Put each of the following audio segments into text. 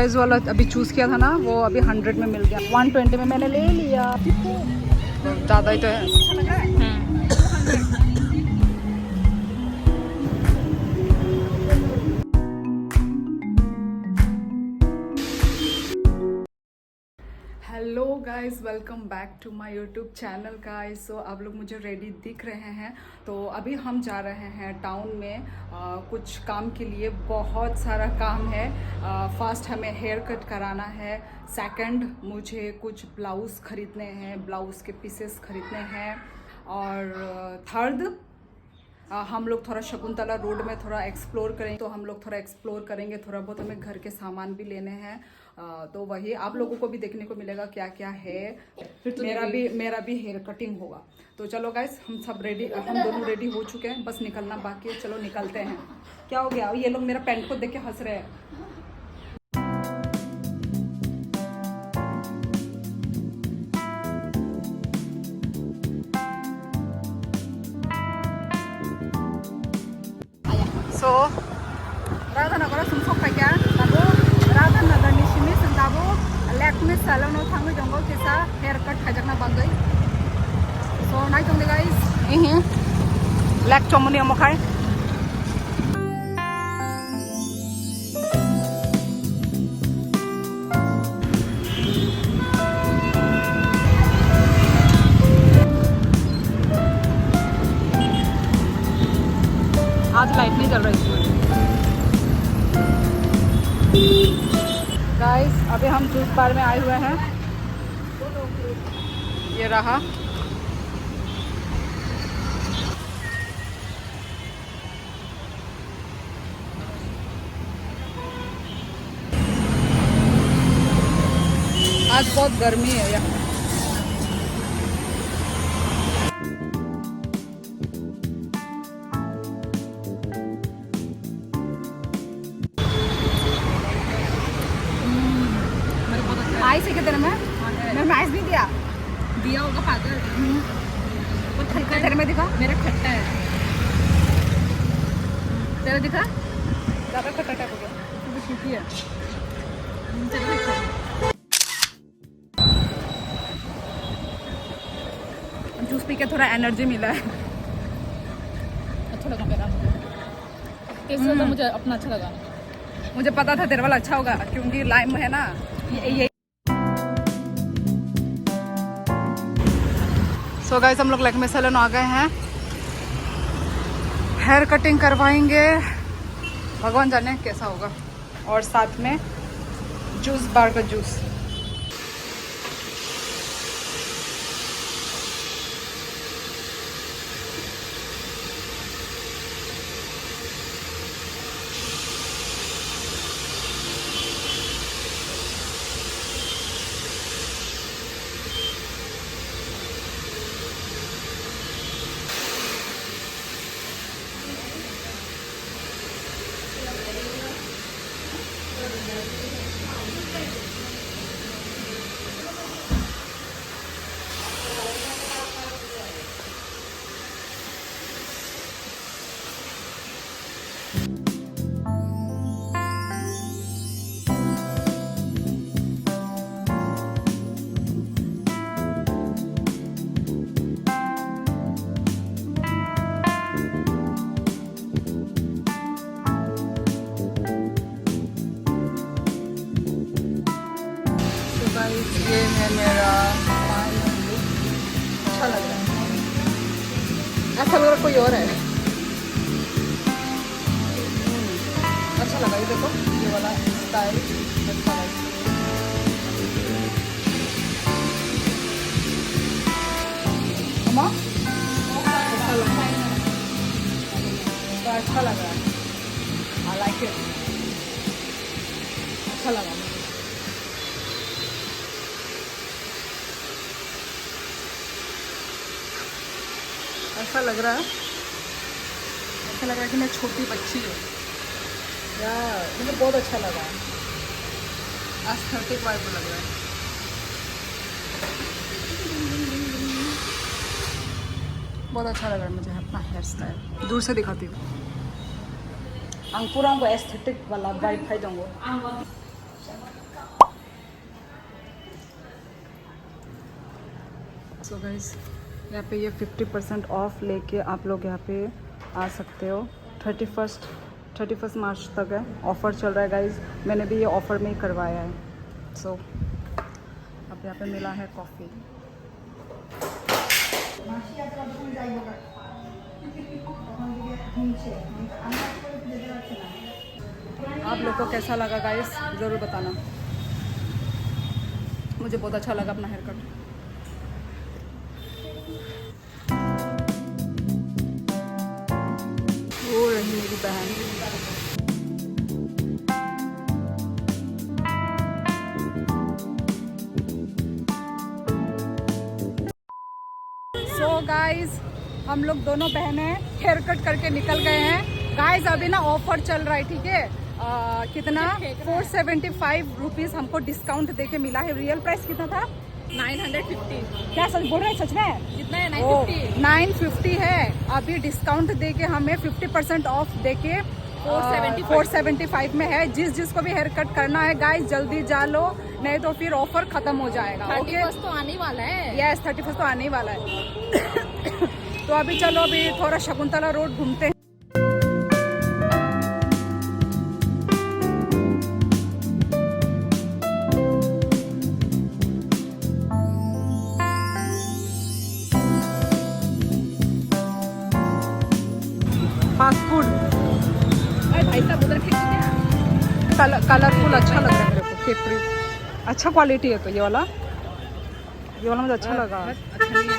Price वाला अभी choose किया था ना, वो अभी 100 में मिल गया, 120 में मैंने ले लिया। ज़्यादा ही तो है। Hello guys, welcome back to my YouTube channel guys. So आप लोग मुझे रेडी दिख रहे हैं। तो अभी हम जा रहे हैं टाउन में कुछ काम के लिए। बहुत सारा काम है। फर्स्ट हमें हेयर कट कराना है, सेकंड मुझे कुछ ब्लाउज़ खरीदने हैं, ब्लाउज़ के पीसेस खरीदने हैं, और थर्ड हम लोग थोड़ा शकुंतला रोड में थोड़ा एक्सप्लोर करेंगे। तो हम लोग थोड़ा एक्सप्लोर करेंगे, थोड़ा बहुत हमें घर के सामान भी लेने हैं। तो वही आप लोगों को भी देखने को मिलेगा क्या क्या है। मेरा भी हेयर कटिंग होगा। तो चलो गाइस, हम सब रेडी, हम दोनों रेडी हो चुके हैं, बस निकलना बाकी है। चलो निकलते हैं। क्या हो गया? ये लोग मेरा पैंट को देख के हंस रहे हैं। So, Radhanagar sumsok kaya tabo Radhanagar ni simi sentabo Lakme salon o thangu jongo kisa haircut hajakna bagai. So nai jong guys, Lak chomoni amokai. आज लाइट नहीं चल रही है गाइस। अभी हम जूस बार में आए हुए हैं। ये रहा। आज बहुत गर्मी है यहाँ। आइस है क्या तेरे में? मैंने आइस नहीं दिया होगा फादर। वो खट्टा तेरे में दिखा? मेरा खट्टा है। तेरा दिखा? ज़्यादा खट्टा टाइप हो गया। तो ठीक है। जूस पी के थोड़ा एनर्जी मिला है। अच्छा लगा मेरा। कैसे तो मुझे अपना अच्छा लगा। मुझे पता था तेरे वाला अच्छा होगा, क्योंकि लाइम है ना ये। सो गाइस, हम लोग लैक्मे सैलून आ गए हैं। हेयर कटिंग करवाएंगे, भगवान जाने कैसा होगा। और साथ में जूस बार का जूस। ये है मेरा फाइनल लुक। अच्छा लग रहा है। ऐसा लग रहा कोई और है। अच्छा लगा। ये देखो, ये वाला स्टाइल अच्छा लगा। अम्मा अच्छा लग रहा है। तो अच्छा लग रहा है। I like it. अच्छा लगा। ऐसा लग रहा है, ऐसा लग रहा है कि मैं छोटी बच्ची हूँ यार। मुझे बहुत अच्छा लगा। एस्थेटिक वाइब लग रहा है। बहुत अच्छा लग रहा है मुझे अपना हेयर स्टाइल। दूर से दिखाती हूँ। अंकुरा को एस्थेटिक वाला वाइब खाई दूँगा। सो गाइस यहाँ पे ये 50% ऑफ लेके आप लोग यहाँ पे आ सकते हो। 31 मार्च तक है, ऑफ़र चल रहा है गाइस। मैंने भी ये ऑफ़र में ही करवाया है। सो अब यहाँ पे मिला है कॉफ़ी। आप लोग को कैसा लगा गाइस ज़रूर बताना। मुझे बहुत अच्छा लगा अपना हेयर कट। वो रही मेरी बहन। सो गाइज हम लोग दोनों बहनें हेयर कट करके निकल गए हैं। गाइज अभी ना ऑफर चल रहा है, ठीक है। कितना 475 रुपीज़ हमको डिस्काउंट देके मिला है। रियल प्राइस कितना था? 950। क्या सच बोल रहे हैं? सच में कितना है? 950। 950 है। अभी डिस्काउंट देके हमें 50% ऑफ देके 475 में है। जिसको भी हेयर कट करना है गाइस जल्दी जा लो, नहीं तो फिर ऑफर खत्म हो जाएगा। 31 तो आने वाला है। यस 31 तो आने वाला है। तो अभी चलो अभी थोड़ा शकुंतला रोड घूमते हैं। फास्ट फूड भाई साहब उधर फेंक दिया। कलरफुल अच्छा लग रहा है मेरे को। केपरी अच्छा क्वालिटी है। तो ये वाला मुझे अच्छा लगा। अच्छा नहीं है।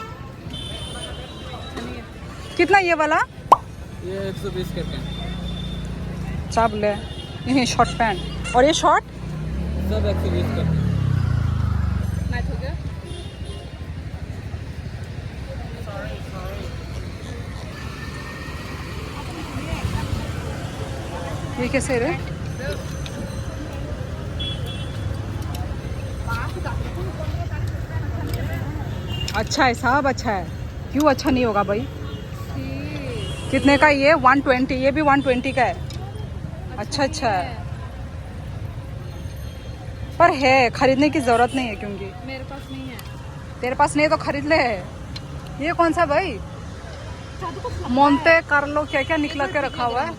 कितना ये वाला? ये 120 के हैं। चाप ले। ये शॉर्ट पैंट और ये शॉर्ट सब 120 के। मैच हो गया। ये कैसे रे? अच्छा है, सब अच्छा है। क्यों अच्छा नहीं होगा भाई? कितने का ये? 120। ये भी 120 का है। अच्छा है। पर है, खरीदने की जरूरत नहीं है क्योंकि मेरे पास नहीं है। तेरे पास नहीं है तो खरीद ले। ये कौन सा भाई? मोंटे कार्लो क्या क्या निकला के रखा हुआ है।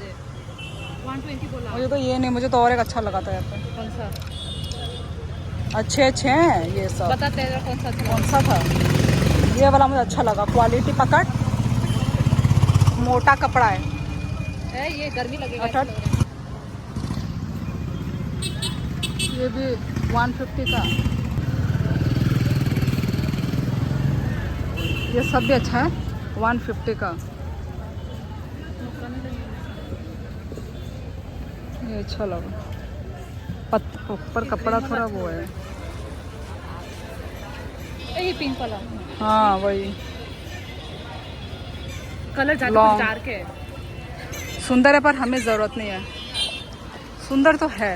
120 बोला। मुझे तो ये नहीं, मुझे तो और एक अच्छा लगा था यहाँ पे। कौन सा? अच्छे हैं ये सब। बता तेरा कौन सा था? कौन सा था? ये वाला मुझे अच्छा लगा। क्वालिटी पकड़, मोटा कपड़ा है। ये गर्मी लगेगा। अठट। ये भी 150 का। ये सब भी अच्छा है। 150 का ये अच्छा लगा। ऊपर कपड़ा थोड़ा वो है। ये पिंक वाला। हाँ वही। Colour Long. ज्यादा चार के है। सुंदर है पर हमें जरूरत नहीं है। सुंदर तो है।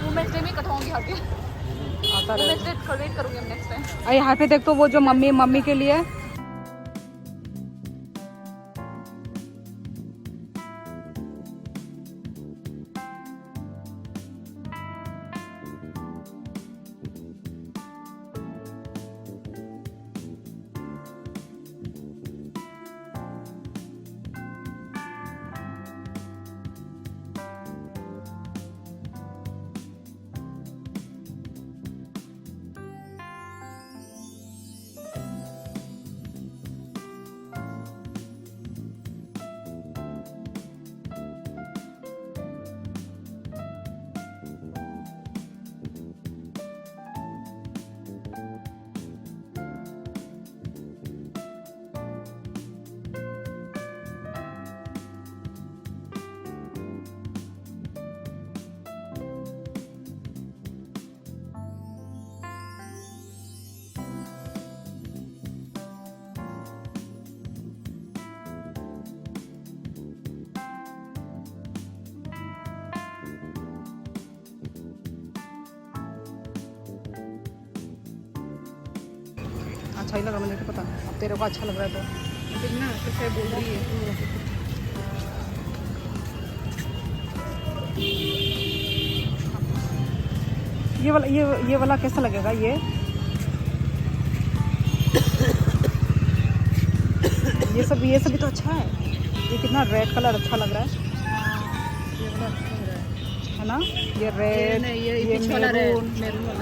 वुमेन्स डे में कटवाऊंगी हर आता रहे। वुमेन्स डे कलेक्ट करूंगी हम नेक्स्ट टाइम। यहाँ पे देख तो वो जो मम्मी के लिए अच्छा ही लगा। मुझे तो पता, अब तेरे को अच्छा लग रहा है तो ना कैसे बोल रही है। ये वाला कैसा लगेगा ये? ये सब भी तो अच्छा है। ये कितना रेड कलर अच्छा लग रहा है, ये वाला अच्छा लग रहा है। है ना? ये रेड, ये ये पीछे वाला red,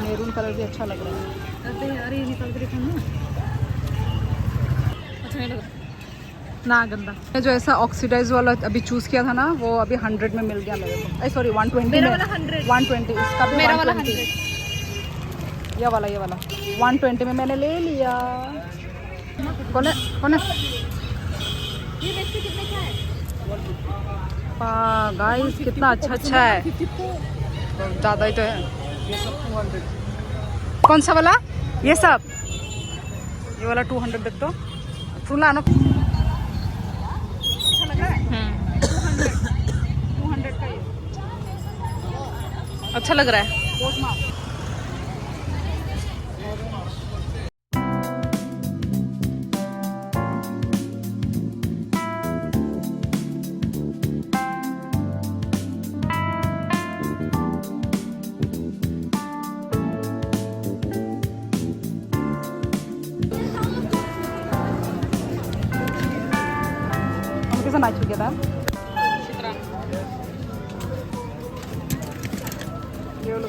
मैरून कलर भी अच्छा लग रहा है। अरे यार ये निकाल के देखो ना, अच्छा नहीं लग रहा ना गंदा। मैं जो ऐसा ऑक्सीडाइज वाला अभी चूज किया था ना, वो अभी 100 में मिल गया मेरे को। सॉरी 120 मेरा में। वाला 100, 120 इसका भी मेरा वाला 120। 100। ये वाला 120 में मैंने ले लिया। कौन है? ये देखते कितने का है? गाइस कितना अच्छा है। ज़्यादा ही तो है। ये सब 200। कौन सा वाला? ये सब, ये वाला 200 देख तो। फूला ना, अच्छा लग रहा है। 200 का ये अच्छा लग रहा है। बहुत मार। कैसा मैच हो गया था? ये वाला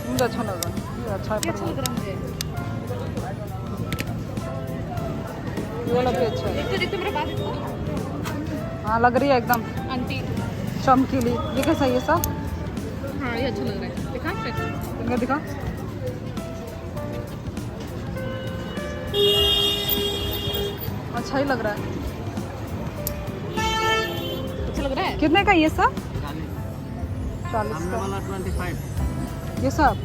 मुझे अच्छा लगा। ये अच्छा है, अच्छा लग रहा है मुझे। ये वाला भी अच्छा है। देखते देखते मेरे पास इसको हाँ लग रही है एकदम आंटी। चमकीली। ये कैसा है ये सब? हाँ ये अच्छा लग रहा है, दिखा फिर। इनका दिखा। अच्छा ही लग रहा है। अच्छा लग रहा है। कितने का ये सब? 40 सामने का वाला 25। ये सब।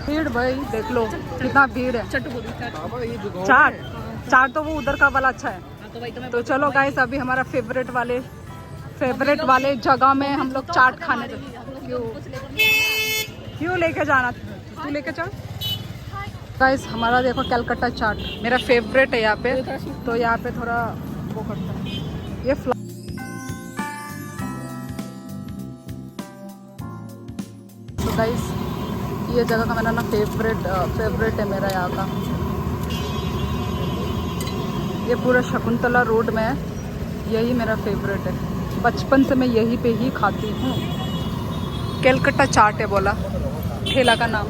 भीड़ भाई देख लो कितना भीड़ है। चट्टू बोल ये जो चाट तो वो उधर का वाला अच्छा है। तो भाई तो तो चलो गाइस अभी हमारा फेवरेट वाले जगह में हम लोग चाट खाने क्यों लेके जाना? तू लेके चल। गाइस हमारा देखो कलकत्ता चाट मेरा फेवरेट है यहाँ पे। तो यहाँ पे थोड़ा वो करता है ये तो गाइस ये जगह का मेरा ना फेवरेट है मेरा यहाँ का। ये पूरा शकुंतला रोड में है, यही मेरा फेवरेट है। बचपन से मैं यहीं पे ही खाती हूँ। कलकत्ता चाट है बोला ठेला का नाम।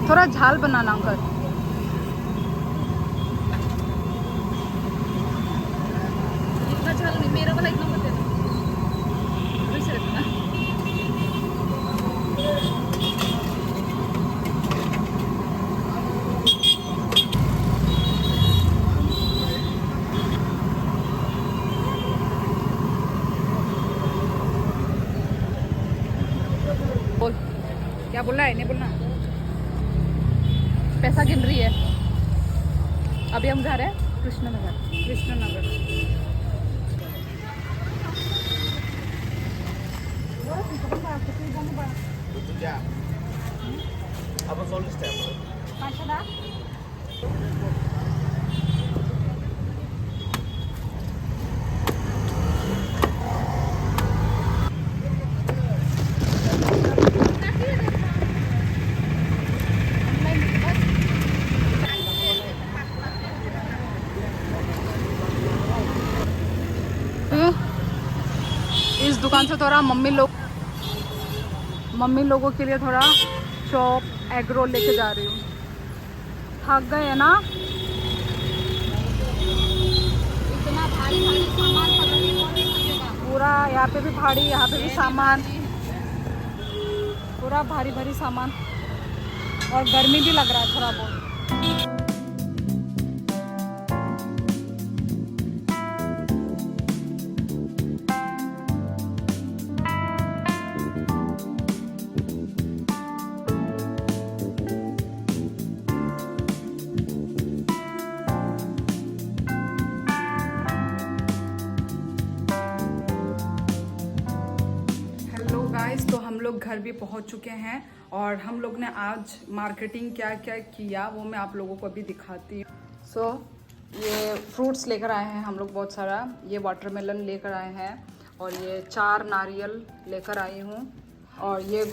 थोड़ा झाल बनाना अंकल। इतना अच्छा नहीं, मेरा वाला इतना मत देना। अभी से रखना। बोल क्या बोल रहा है? नहीं बोलना। पैसा गिन रही है। अभी हम जा रहे हैं कृष्णनगर। इस दुकान से थोड़ा मम्मी लोगों के लिए थोड़ा चॉप एग रोल लेके जा रही हूँ। थक गए है ना? इतना भारी भारी सामान पकड़ के कौन खरीदेगा? पूरा यहाँ पे भी भारी, यहाँ पे भी सामान, पूरा भारी भारी सामान। और गर्मी भी लग रहा है थोड़ा बहुत। लोग घर भी पहुंच चुके हैं और हम लोग ने आज मार्केटिंग क्या क्या किया वो मैं आप लोगों को अभी दिखाती हूँ। सो ये फ्रूट्स लेकर आए हैं हम लोग बहुत सारा। ये वाटरमेलन लेकर आए हैं और ये 4 नारियल लेकर आई हूँ और ये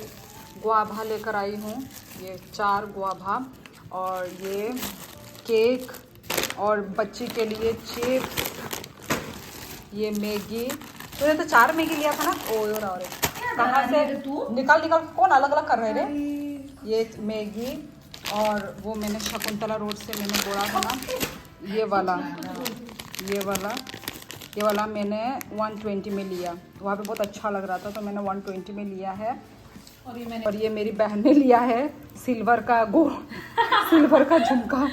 गुआभा लेकर आई हूँ, ये 4 गुआभा और ये केक और बच्ची के लिए चिप्स, ये मैगी। तूने तो 4 मैगी लिया था ना। ओ और कहाँ से निकाल निकाल कौन अलग अलग कर रहे रे। ये मैगी और वो मैंने शकुंतला रोड से मैंने बोला था ना, ये वाला मैंने 120 में लिया। वहाँ पे बहुत अच्छा लग रहा था तो मैंने 120 में लिया है। और ये मेरी बहन ने लिया है सिल्वर का झुमका।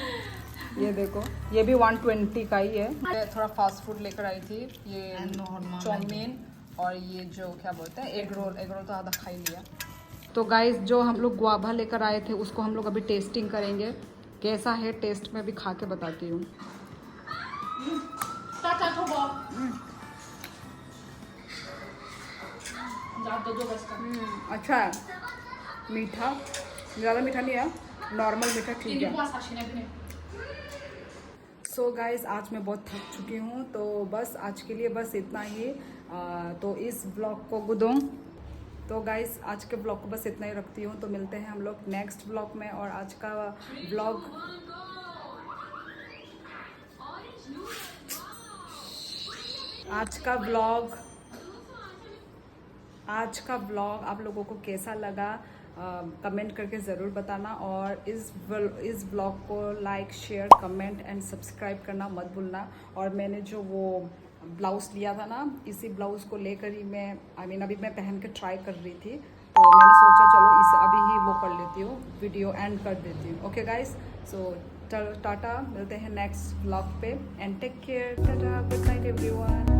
ये देखो ये भी 120 का ही है। मैं थोड़ा फास्ट फूड लेकर आई थी, ये चाउमीन और ये जो क्या बोलते हैं एग रोल तो आधा खा ही लिया। तो गाइस जो हम लोग गुआभा लेकर आए थे उसको हम लोग अभी टेस्टिंग करेंगे, कैसा है टेस्ट में अभी खा के बताती हूँ। अच्छा है, मीठा, ज़्यादा मीठा नहीं है, नॉर्मल मीठा ठीक है। सो गाइस आज मैं बहुत थक चुकी हूँ तो बस आज के लिए बस इतना ही। तो इस ब्लॉग को गुदों तो गाइस आज के ब्लॉग को बस इतना ही रखती हूँ। तो मिलते हैं हम लोग नेक्स्ट ब्लॉग में। और आज का ब्लॉग आप लोगों को कैसा लगा कमेंट करके ज़रूर बताना। और इस ब्लॉग को like share comment and subscribe करना मत भूलना। और मैंने जो वो ब्लाउज़ लिया था ना, इसी ब्लाउज़ को लेकर ही मैं अभी मैं पहन के ट्राई कर रही थी तो मैंने सोचा चलो इसे अभी ही वो कर लेती हूँ, वीडियो एंड कर देती हूँ। ओके गाइस, सो टाटा, मिलते हैं नेक्स्ट ब्लॉग पे and take care. Tata, good night everyone.